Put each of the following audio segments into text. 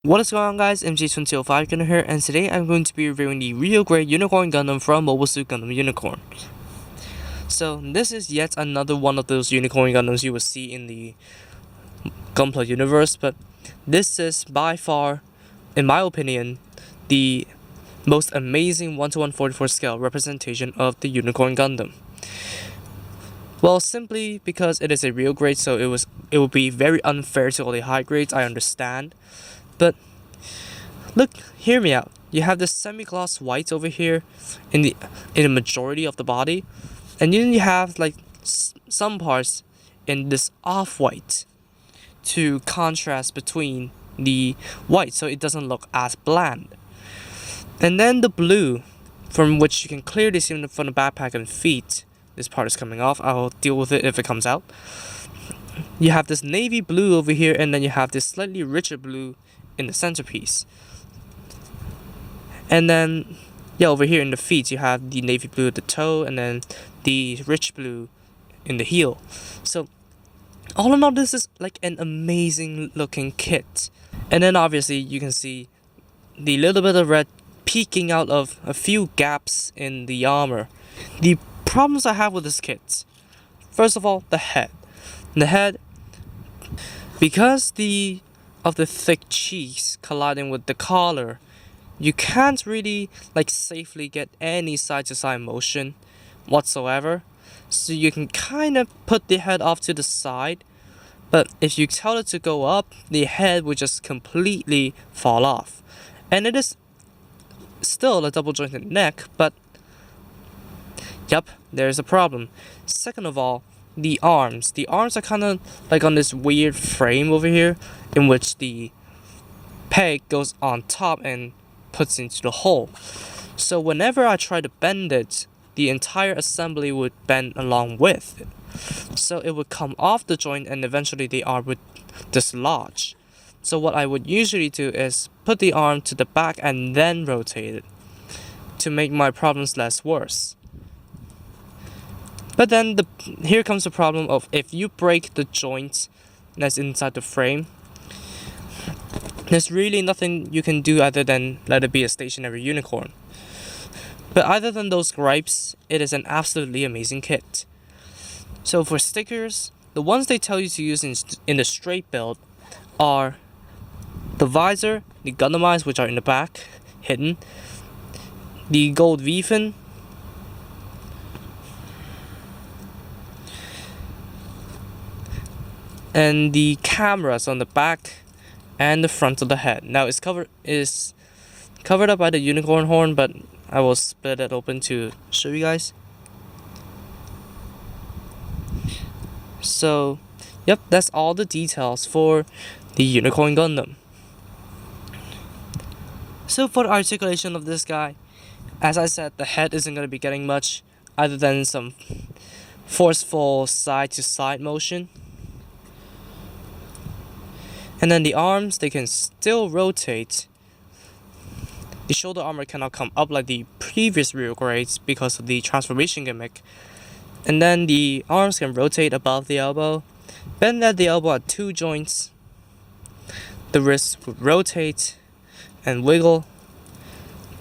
What is going on, guys? MJ2005 Gunner here, and today I'm going to be reviewing the real great Unicorn Gundam from Mobile Suit Gundam Unicorn. So this is yet another one of those Unicorn Gundams you will see in the Gunpla universe, but this is by far, in my opinion, the most amazing 1:144 scale representation of the Unicorn Gundam. Well, simply because it is a real grade, so it would be very unfair to all the high grades, I understand. But look, hear me out. You have this semi-gloss white over here in the majority of the body, and then you have like some parts in this off-white to contrast between the white, so it doesn't look as bland. And then the blue, from which you can clearly see from the backpack and feet. This part is coming off. I'll deal with it if it comes out. You have this navy blue over here, and then you have this slightly richer blue in the centerpiece. And then, yeah, over here in the feet, you have the navy blue at the toe, and then the rich blue in the heel. So, all in all, this is like an amazing looking kit. And then obviously, you can see the little bit of red peeking out of a few gaps in the armor. The problems I have with this kit, first of all, the head. The head, because of the thick cheeks colliding with the collar, you can't really like safely get any side-to-side motion whatsoever. So you can kind of put the head off to the side, but if you tell it to go up, the head will just completely fall off. And it is still a double jointed neck, but yep, there's a problem. Second of all, the arms. The arms are kind of like on this weird frame over here, in which the peg goes on top and puts into the hole. So whenever I try to bend it, the entire assembly would bend along with it. So it would come off the joint, and eventually the arm would dislodge. So what I would usually do is put the arm to the back and then rotate it to make my problems less worse. But then here comes the problem of if you break the joint that's inside the frame, there's really nothing you can do other than let it be a stationary unicorn. But other than those gripes, it is an absolutely amazing kit. So for stickers, the ones they tell you to use in the straight build are the visor, the Gundam eyes, which are in the back, hidden, the gold V-fin, and the cameras on the back and the front of the head. Now it's covered up by the unicorn horn, but I will split it open to show you guys. So, yep, that's all the details for the Unicorn Gundam. So for the articulation of this guy, as I said, the head isn't going to be getting much other than some forceful side-to-side motion. And then the arms, they can still rotate. The shoulder armor cannot come up like the previous real grades because of the transformation gimmick. And then the arms can rotate above the elbow. Bend at the elbow at two joints. The wrists would rotate and wiggle.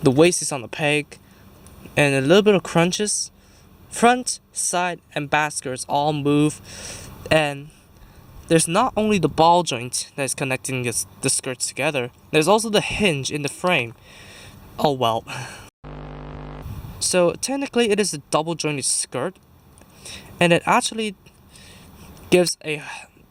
The waist is on the peg. And a little bit of crunches. Front, side, and back skirts all move. And there's not only the ball joint that is connecting the skirts together, there's also the hinge in the frame. Oh well. So technically it is a double jointed skirt, and it actually gives an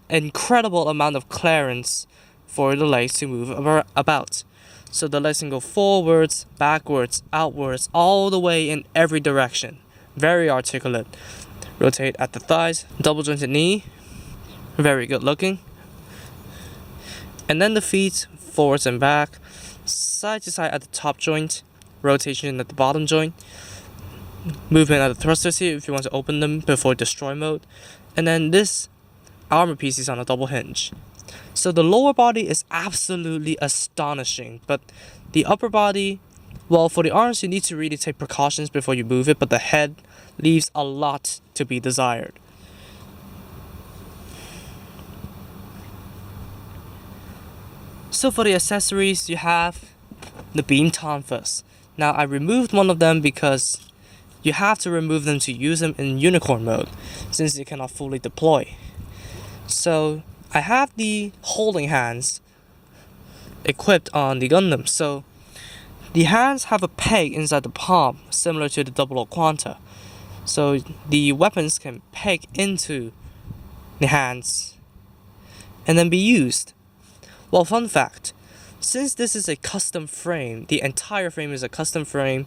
incredible amount of clearance for the legs to move about. So the legs can go forwards, backwards, outwards, all the way in every direction. Very articulate. Rotate at the thighs, double jointed knee. Very good looking. And then the feet, forwards and back, side to side at the top joint, rotation at the bottom joint, movement at the thrusters here if you want to open them before destroy mode. And then this armor piece is on a double hinge. So the lower body is absolutely astonishing, but the upper body, well, for the arms you need to really take precautions before you move it, but the head leaves a lot to be desired. So for the accessories, you have the beam tonfas. Now I removed one of them because you have to remove them to use them in unicorn mode, since you cannot fully deploy. So I have the holding hands equipped on the Gundam. So the hands have a peg inside the palm, similar to the 00 Quanta. So the weapons can peg into the hands and then be used. Well, fun fact, since this is a custom frame, the entire frame is a custom frame,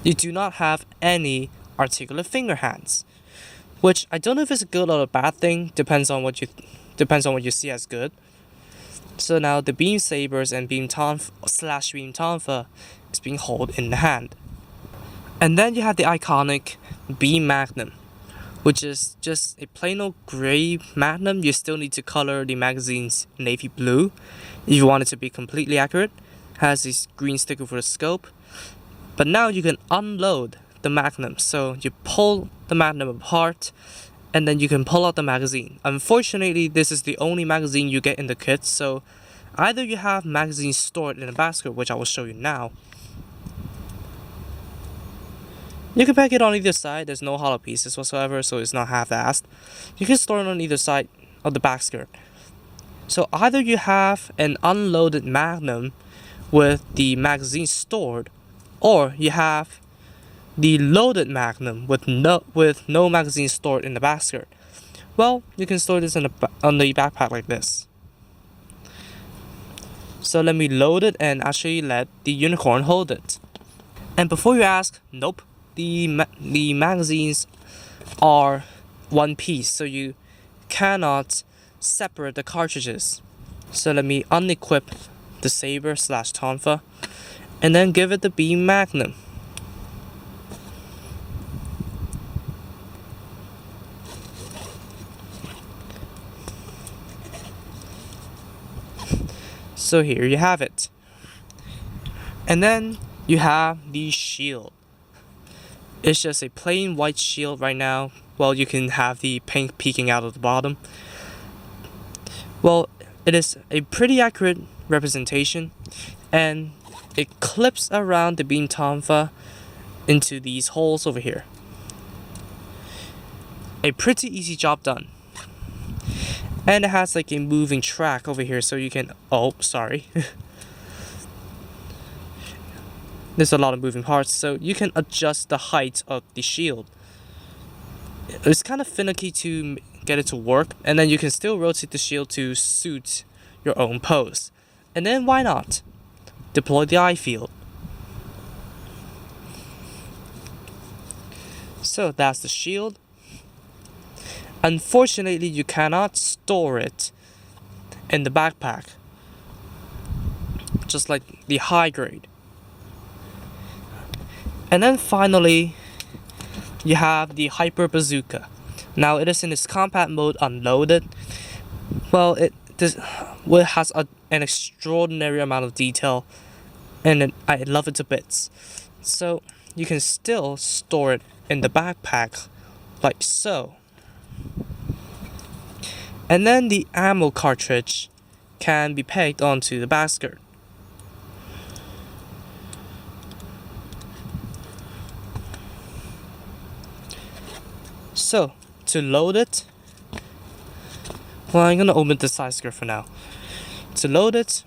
you do not have any articulate finger hands, which I don't know if it's a good or a bad thing, depends on what you see as good. So now the beam sabers and beam tonfa is being held in the hand. And then you have the iconic beam Magnum, which is just a plain old gray Magnum. You still need to color the magazines navy blue if you want it to be completely accurate. Has this green sticker for the scope. But now you can unload the Magnum. So you pull the Magnum apart and then you can pull out the magazine. Unfortunately, this is the only magazine you get in the kit, so either you have magazines stored in a basket, which I will show you now. You can pack it on either side, there's no hollow pieces whatsoever, so it's not half-assed. You can store it on either side of the basket. So either you have an unloaded Magnum with the magazine stored, or you have the loaded Magnum with no magazine stored in the basket. Well, you can store this on the backpack like this. So let me load it and actually let the unicorn hold it. And before you ask, nope. The magazines are one piece, so you cannot separate the cartridges. So let me unequip the Saber / Tonfa and then give it the beam Magnum. So here you have it. And then you have the shield. It's just a plain white shield right now. Well, you can have the pink peeking out of the bottom. Well, it is a pretty accurate representation, and it clips around the beam tonfa into these holes over here. A pretty easy job done. And it has like a moving track over here, so you can, oh, sorry. There's a lot of moving parts, so you can adjust the height of the shield. It's kind of finicky to get it to work, and then you can still rotate the shield to suit your own pose. And then why not? Deploy the eye field. So that's the shield. Unfortunately, you cannot store it in the backpack, just like the high grade. And then finally, you have the Hyper Bazooka. Now it is in its combat mode unloaded. Well, it has an extraordinary amount of detail, and I love it to bits. So you can still store it in the backpack, like so. And then the ammo cartridge can be pegged onto the basket. So, to load it, well, I'm gonna omit the side skirt for now. To load it,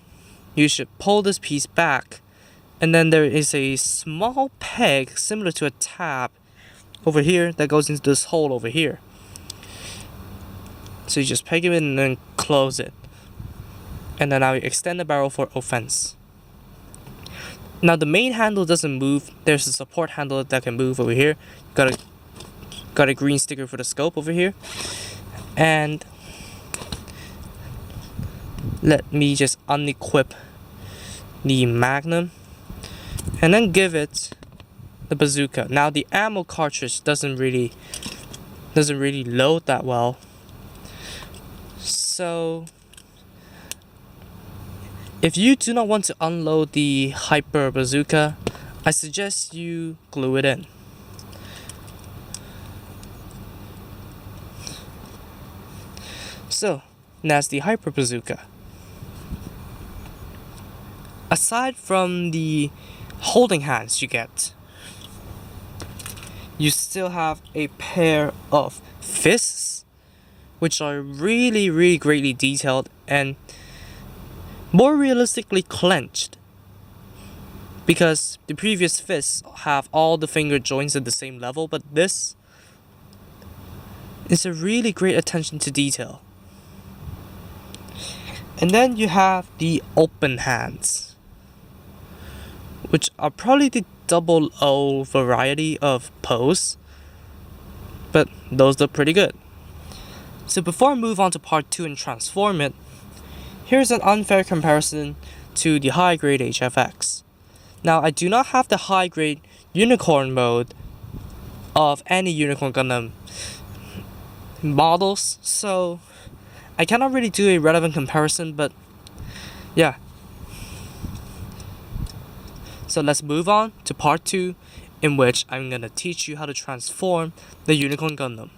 you should pull this piece back, and then there is a small peg similar to a tab over here that goes into this hole over here. So you just peg it in and then close it. And then now you extend the barrel for offense. Now the main handle doesn't move. There's a support handle that can move over here. Got a green sticker for the scope over here. And let me just unequip the Magnum and then give it the Bazooka. Now the ammo cartridge doesn't really load that well. So if you do not want to unload the Hyper Bazooka, I suggest you glue it in. So that's the Hyper Bazooka. aside from the holding hands you get, you still have a pair of fists, which are really, really greatly detailed and more realistically clenched. Because the previous fists have all the finger joints at the same level, but this is a really great attention to detail. And then you have the open hands, which are probably the double O variety of pose, but those look pretty good. So before I move on to part 2 and transform it, here's an unfair comparison to the high grade HFX. Now, I do not have the high grade unicorn mode of any Unicorn Gundam models, so I cannot really do a relevant comparison, but yeah. So let's move on to part 2, in which I'm gonna teach you how to transform the Unicorn Gundam.